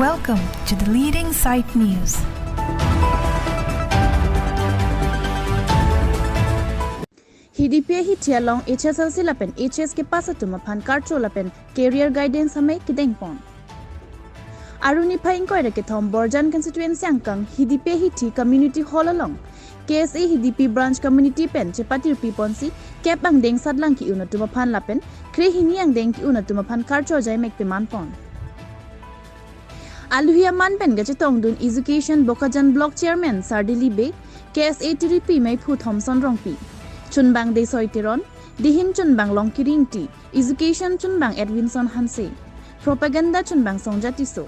Welcome to the Leading Sight News. HDP Hitialong HSLC Lapen HS के पास तुम फन कार्चो लपेन कैरियर गाइडेंस हमें किदेंग पॉन आरुनी फाइन कोई रखे थम बॉर्जन कंस्टिट्यूएंसी अंकंग HDP हिटी community hall along KSA HDP branch community पेन चेपातिर पीपॉन्सी कैप अंग देंग सदलंग की उन तुम फन लपेन क्रे हिनी अंग देंग की उन तुम फन कार्चो जाय मेक पे मान pawn Aluhia man pen gache tongdun education Bokajan block chairman Sardili Be KSA TDP mai Phu Thompson Rongpi Chunbang de Soitiron Dihin Chunbang Longkiring Ti education Chunbang Edwinson Hanse propaganda Chunbang Songjati So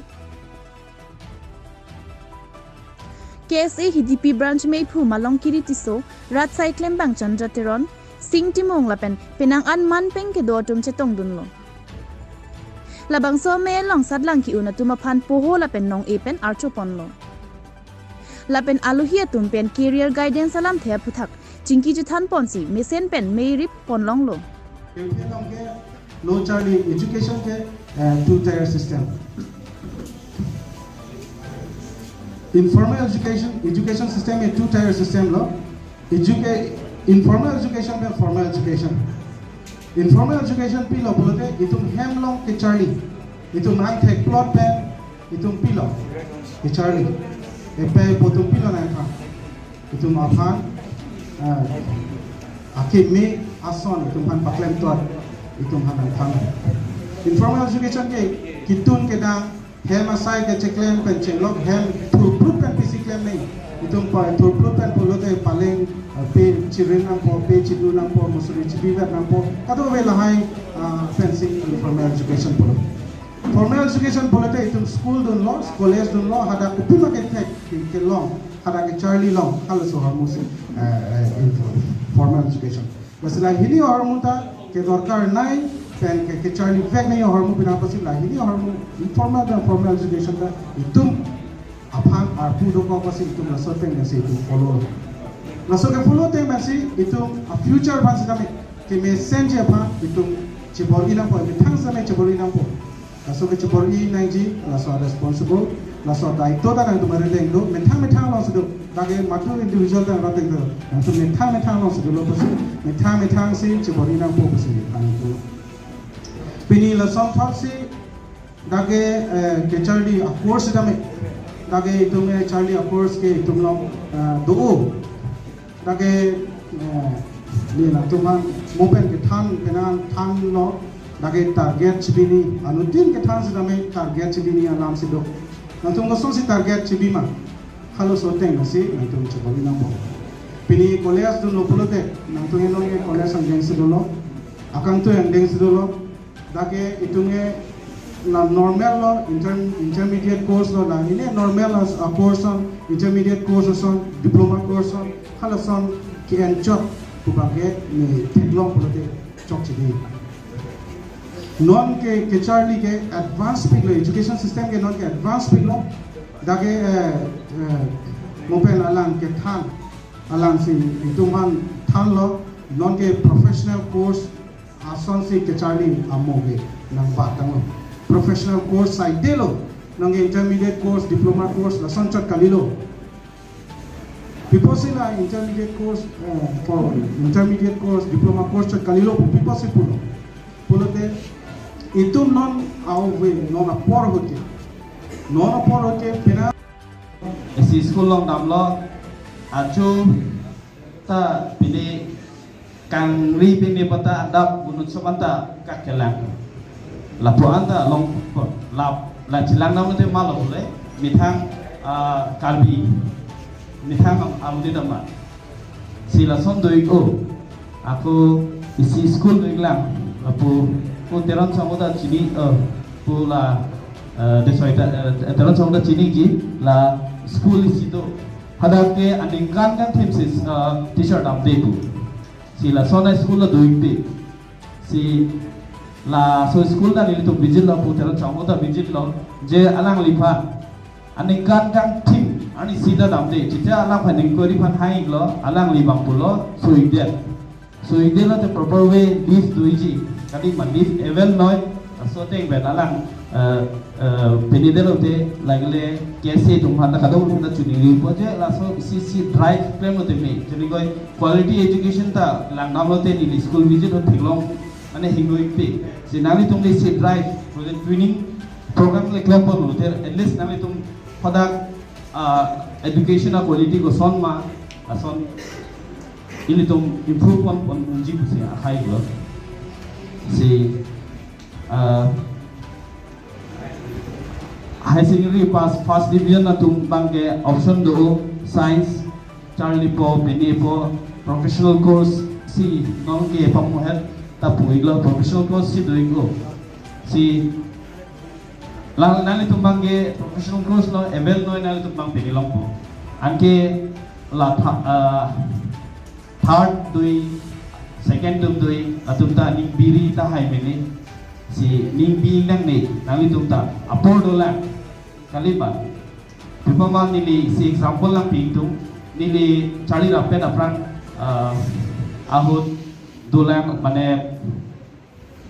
KSA HDP branch mai Phu Malongkiri Tiso Rat Cyclem Bang Chandrateron Sing Timong Lapen Penang an man pen ke do tum che tongdun lo Labang so me long sadlang ki una tumapan poho lapen nong epen archo ponlo. Lapen aluhia tumpen career guidance alam thea puthak chinki juthan ponsi mesen pen meirip ponlong lo. No Charlie education ke two-tier system. Informal education system is two-tier system lo. Informal education pe formal education. Informal education pilo bolte itum hemlong ke Charlie itum nang thek plot pen itum pilo ke Charlie epe potum pilo nang tha itum afan akib me ason itum han paklem tot itum han thang informal education ke kitun ke dang hem asai ke cheklem pen chenglok hem thur proof pen physical nei itum pa thur proof pen polote paleng pe children nang po pe chidu nang po musuri chibibat nang po kado we lahai fencing informal education polo formal education polote itum school dun lo college dun lo hada kupima ke thek ke long hada ke Charlie long halo so harmusi formal education basila hini harmuta ke dorkar nai pen ke Charlie vek nai harmu bina pasila hini harmu informal dan formal education da itum aphan arpu do ko pasi itum la soteng nasi itum follow Laso ke follow teng masih itu a future ban sedami ke messenger apa itu cebori nampo mitang sama cebori nampo laso ke cebori nangji laso responsible laso daito dan itu mari teng do mitang laso do bagi matu individual dan orang teng do laso mitang laso do lo pasi mitang si cebori nampo pasi mitang itu pini laso thap si dage ke Charlie a course sedami dage itu me Charlie a course ke itu lo do Dage ni na tuman mopen ke than penan than lo dage target chibini anutin ke than sidame target chibini alam sido na tum go si target chibima khalo so teng si na tum chibali na bo pini college dun lo pulote na tum eno nge college ang deng sido lo akang tu ang deng sido lo dage itunge na normal lo intermediate course lo na ine normal as a course on intermediate course on diploma course on halason ki en chok kubage ni teklong polote chok chidi non ke Charlie ke advanced people education system ke non ke advanced people dage mopen alang ke than alang si ituman than lo non ke professional course ason si ke Charlie amoge nang batang lo professional course side lo nang intermediate course diploma course la sonchot kalilo people sila intermediate course diploma course chot kalilo people si pulo te itu non auve non apor hote pena esi school long damlo acu ta pili kang ri pini pata adap bunut somanta kakelang lapu anda long la chilang nam te malo bole mithang kalbi mithang amdi nama sila son doi ko aku isi school doi lang lapu ko teron samuda chini pula desoita teron samuda chini ji la school isi to hada ke aningkan kan thesis t-shirt update ko sila sona school la doi te si la so school da ni to vigil la pu teron samuda vigil lo je alang lipa aningkan kan tim ani sida damde chita alang phaning kori phan hai lo alang libang pulo suide lo the proper way live duiji kadi man live evel noi so teng ben alang penidelo te lagle kese tum hata kadau na chuni ri poje la so si drive claim te me chuni goi quality education ta lang namlo te ni school visit ho thiklong ane hingoi pe sinali tum ni si drive project training program le claim pon te at least nami tum pada education quality ko son ma ason ini tum improve on unji se high level si high secondary pass first division na tum bangke option do science Charlie po Penny po professional course si nong ke pamuhet tapu iglo professional course si doingo si lang nali tum bangke professional course no ML no nali tum bang Penny long po anke la third doi second tum doi atum ta ning biri ta hai mene si ning bi nang ne nali tum ta apol dola kaliba pipama nili si example lang pintu nili chali rapen apran ahut dola mane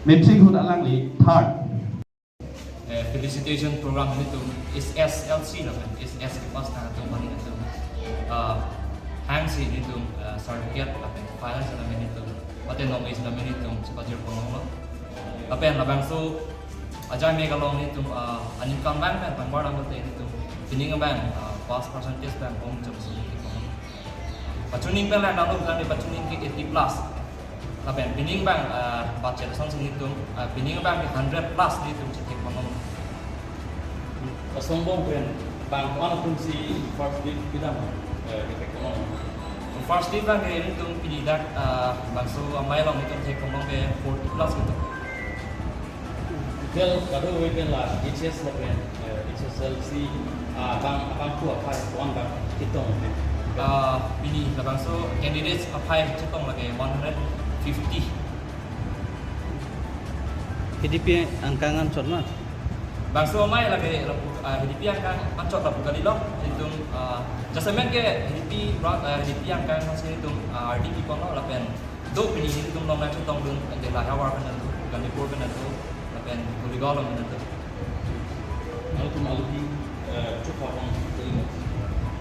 metric hut alang li third felicitation program itu is SLC lah kan is S kelas na tu mani itu hang si itu certificate apa finance na mani itu paten nom is na mani itu sebagai pengomong apa yang labang so aja mega long itu anim kam bank kan pangbar lang itu tining bank pass percentage bank om jam sini pacuning bank lang dalam kan di pacuning ke 80 plus apa yang tining bank budget sang sini itu tining bank 100 plus itu cetek pengomong sombong kan bank mana pun si first week kita kita ngomong first week kan ini itu pilihan bangsu amai long itu cetek ngomong ke 40 plus gitu Well, kalau weekend lah, HS lah kan, HSLC, bang tu apa? Tuan bang kita mungkin. Ini lah bangsu candidates apply cetek lagi 150. HDP angkangan corna. Bangsu amai lagi HDP angkang macot lah bukan dilo itu jasamen ke HDP angkang masih itu RDP kono lah pen do pilih itu nom nak cetok dun adalah hawar kan itu kami pur kan itu lah pen kuligal kan itu Kalau tu malu di cukup orang tu.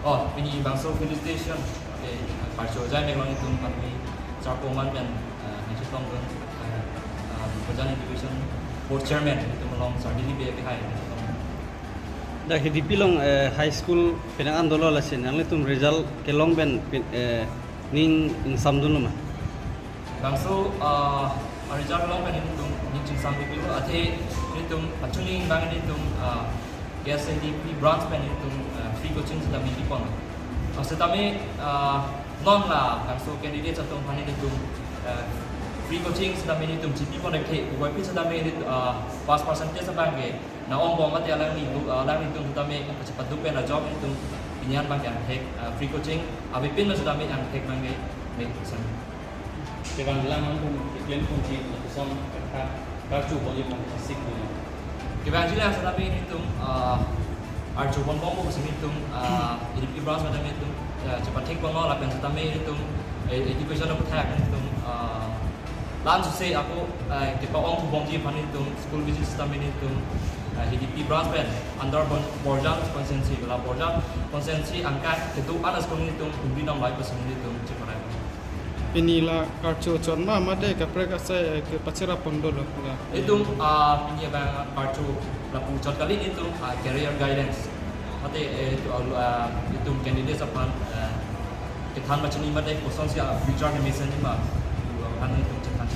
oh ini bangsu felicitation okay parco jai memang itu kami sarpoman pen cetok dun Bajan Education Board Chairman itu melong sardini BPI Dah HDP long high school penangan dolo lasin, yang itu result kelong ben ning samdun mah. Bangsu result long pen itu ning sambi itu ate itu pacuning bang itu SNDP branch pen itu free coaching sudah mili pon. Setame non lah bangsu candidate atau panen itu free coaching sudah meni tum GP pon ke buat pi sudah meni pass percentage sebagai na om bom mati alang ni itu sudah meni cepat dupe na job itu pinyan bang yang hek free coaching abi pin sudah meni yang hek bang me san Jangan bilang pun iklan pun si lakukan kartu boleh pun asik pun. kita jelas sudah meni itu arju pon bom bu sini itu ini branch sudah meni itu cepat hek pon lah pen sudah meni itu education of tag itu Langsung saya aku kita orang tu bongji panik tu school visit system ini tu HDP branch pen under Borjan konsensi kalau Borjan konsensi angkat itu ada sekolah itu undi 6% itu cepat. Inilah kartu corna made ke mereka saya ke pacera pondolo lah. Itu ini bang kartu lapu cat kali itu career guidance. Mate itu candidate apa kita macam ni mate konsensi future mission ni mah kan itu cepat.